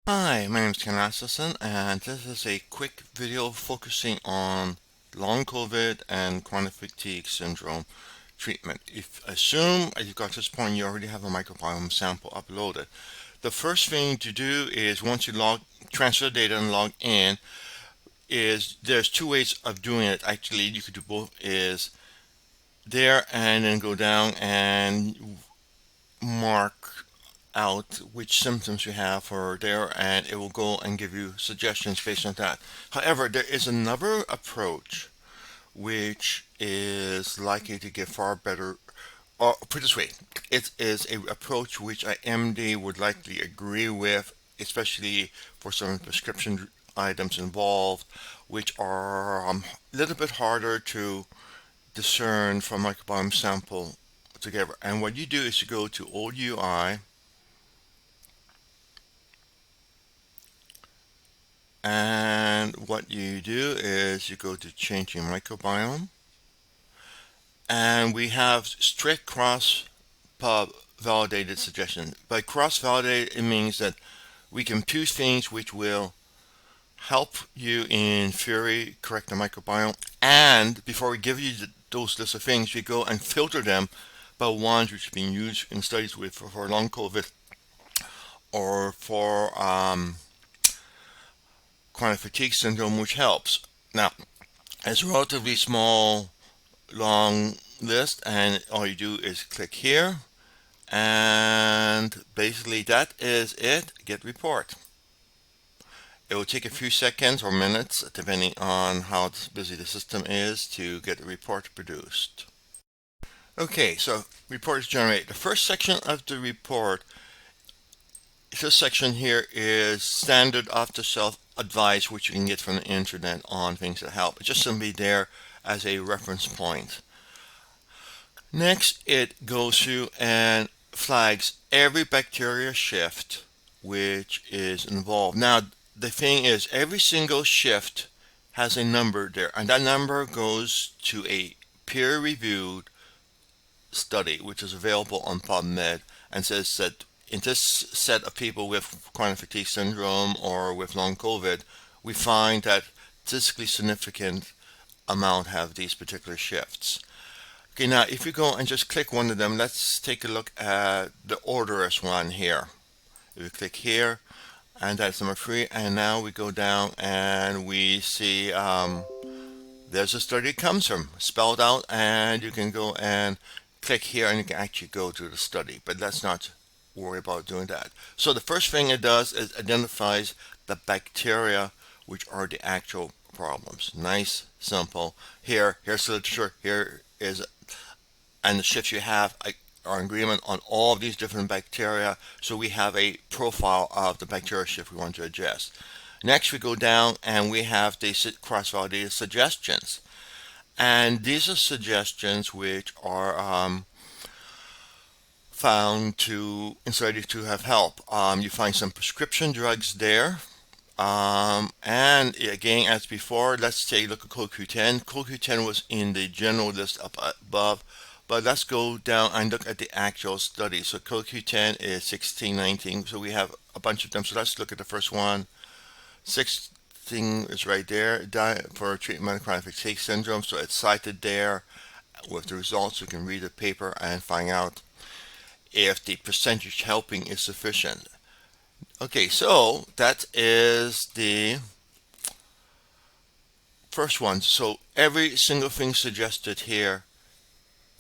Hi, my name is Ken Rasmussen, and this is a quick video focusing on long COVID and chronic fatigue syndrome treatment. If assume as you got to this point, you already have a microbiome sample uploaded. The first thing to do is once you transfer the data and log in, is there's two ways of doing it. Actually, you could do both. Is there and then go down and mark out which symptoms you have for there, and it will go and give you suggestions based on that. However, there is another approach which is likely to give far better, or put it this way, it is a approach which a MD would likely agree with, especially for some prescription items involved, which are a little bit harder to discern from microbiome sample together. And what you do is you go to OUI, and what you do is you go to changing microbiome, and we have strict cross pub validated suggestions. By cross validated, it means that we can choose things which will help you in theory correct the microbiome, and before we give you those list of things, we go and filter them by ones which have been used in studies with for long COVID or for chronic fatigue syndrome, which helps. Now, it's a relatively small, long list, and all you do is click here, and basically that is it. Get report. It will take a few seconds or minutes, depending on how busy the system is, to get the report produced. Okay, so report is generated. The first section of the report, this section here is standard off-the-shelf advice which you can get from the internet on things that help. It's just simply there as a reference point. Next, it goes through and flags every bacteria shift which is involved. Now, the thing is, every single shift has a number there, and that number goes to a peer-reviewed study which is available on PubMed, and says that in this set of people with chronic fatigue syndrome or with long COVID, we find that statistically significant amount have these particular shifts. Okay, now if you go and just click one of them, let's take a look at the orderous one here. If you click here, and that's number 3, and now we go down and we see there's a study it comes from, spelled out, and you can go and click here and you can actually go to the study, but let's not worry about doing that. So the first thing it does is identifies the bacteria which are the actual problems. Nice, simple. Here's the literature, here is, and the shifts you have are in agreement on all of these different bacteria, so we have a profile of the bacteria shift we want to address. Next, we go down and we have the cross-validated suggestions. And these are suggestions which are found to in studies to have help. You find some prescription drugs there. And again, as before, let's take a look at CoQ10. CoQ10 was in the general list up above, but let's go down and look at the actual study. So CoQ10 is 1619, so we have a bunch of them. So let's look at the first one. 16 is right there for treatment of chronic fatigue syndrome, so it's cited there with the results. You can read the paper and find out if the percentage helping is sufficient. Okay, so that is the first one. So every single thing suggested here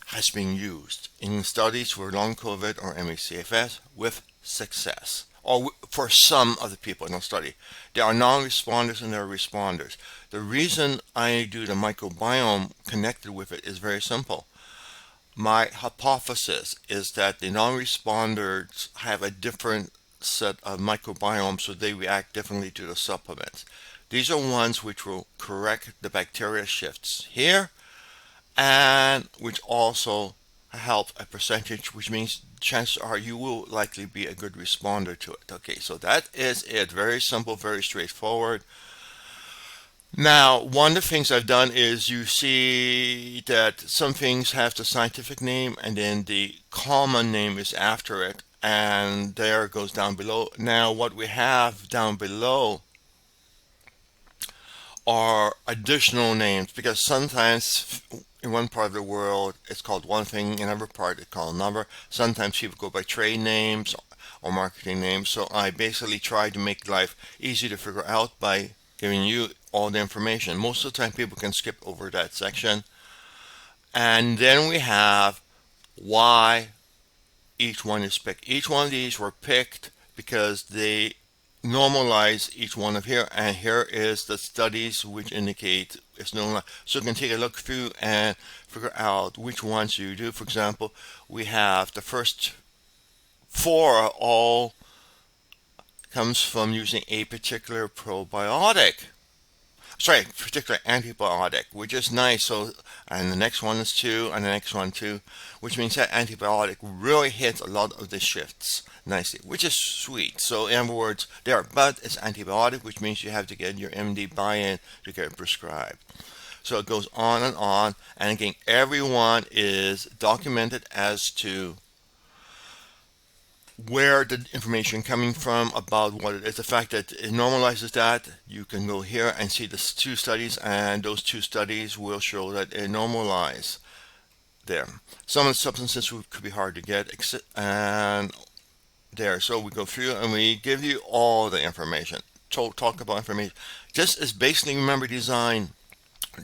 has been used in studies for long COVID or ME/CFS with success, or for some of the people in the study. There are non-responders and there are responders. The reason I do the microbiome connected with it is very simple. My hypothesis is that the non-responders have a different set of microbiomes, so they react differently to the supplements. These are ones which will correct the bacteria shifts here, and which also help a percentage, which means chances are you will likely be a good responder to it. Okay, so that is it. Very simple, very straightforward. Now, one of the things I've done is you see that some things have the scientific name and then the common name is after it. and there goes down below. Now what we have down below are additional names, because sometimes in one part of the world it's called one thing, in another part it's called another. Sometimes people go by trade names or marketing names. So I basically try to make life easy to figure out by giving you all the information. Most of the time people can skip over that section. And then we have why each one is picked. Each one of these were picked because they normalize each one of here, and here is the studies which indicate it's normalized. So you can take a look through and figure out which ones you do. For example, we have the first four are all comes from using a particular probiotic. Sorry, particular antibiotic, which is nice. So, and the next one is two, and the next one too, which means that antibiotic really hits a lot of the shifts nicely, which is sweet. So, in other words, there, but it's antibiotic, which means you have to get your MD buy-in to get it prescribed. So it goes on, and again, everyone is documented as to where the information coming from about what it is. The fact that it normalizes that, you can go here and see the two studies, and those two studies will show that it normalizes there. Some of the substances could be hard to get, and there. So we go through and we give you all the information. Talk about information. This is basically, remember, designed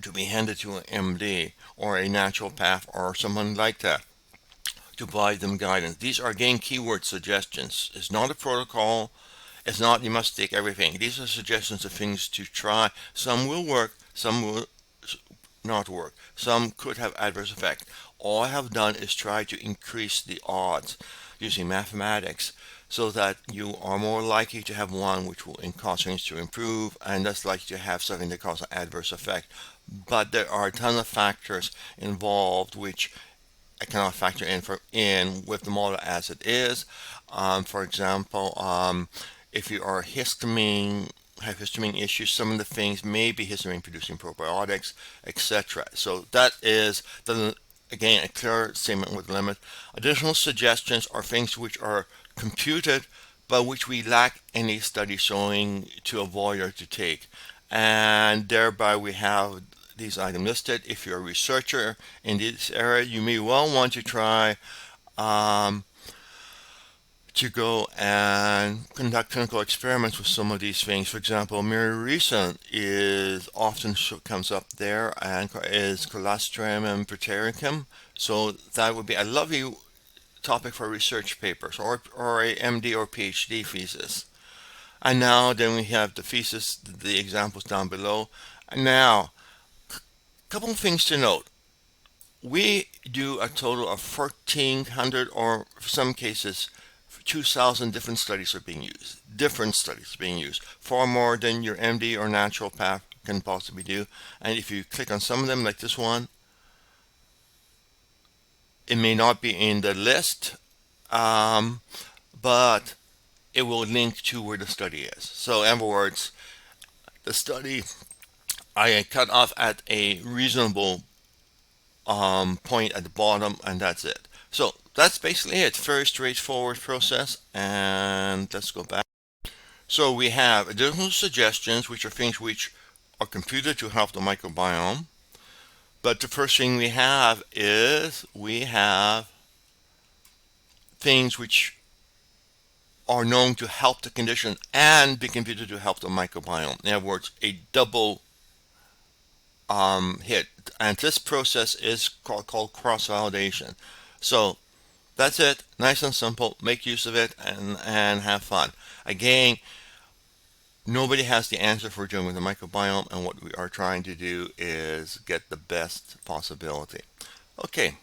to be handed to an MD or a naturopath or someone like that, to provide them guidance. These are, again, keyword suggestions. It's not a protocol. It's not you must take everything. These are suggestions of things to try. Some will work, some will not work. Some could have adverse effect. All I have done is try to increase the odds using mathematics, so that you are more likely to have one which will cause things to improve, and less likely to have something that causes an adverse effect. But there are a ton of factors involved which I cannot factor in with the model as it is. For example, if you are have histamine issues, some of the things may be histamine producing probiotics, etc. So that is again a clear statement with limit. Additional suggestions are things which are computed but which we lack any study showing to avoid or to take, and thereby we have these items listed. If you're a researcher in this area, you may well want to try to go and conduct clinical experiments with some of these things. For example, very recent is often comes up there, and is colostrum and praetoricum. So that would be a lovely topic for research papers or a MD or PhD thesis. And now then we have the thesis, the examples down below. And now, couple of things to note. We do a total of 1,400, or for some cases 2,000 different studies are being used. Different studies being used. Far more than your MD or naturopath can possibly do. And if you click on some of them, like this one, it may not be in the list, but it will link to where the study is. So in other words, the study I cut off at a reasonable point at the bottom, and that's it. So that's basically it. Very straightforward process. And let's go back. So we have additional suggestions, which are things which are computed to help the microbiome. But the first thing we have is we have things which are known to help the condition and be computed to help the microbiome. In other words, a double hit. And this process is called cross-validation. So that's it. Nice and simple. Make use of it and have fun. Again, nobody has the answer for dealing with the microbiome, and what we are trying to do is get the best possibility. Okay.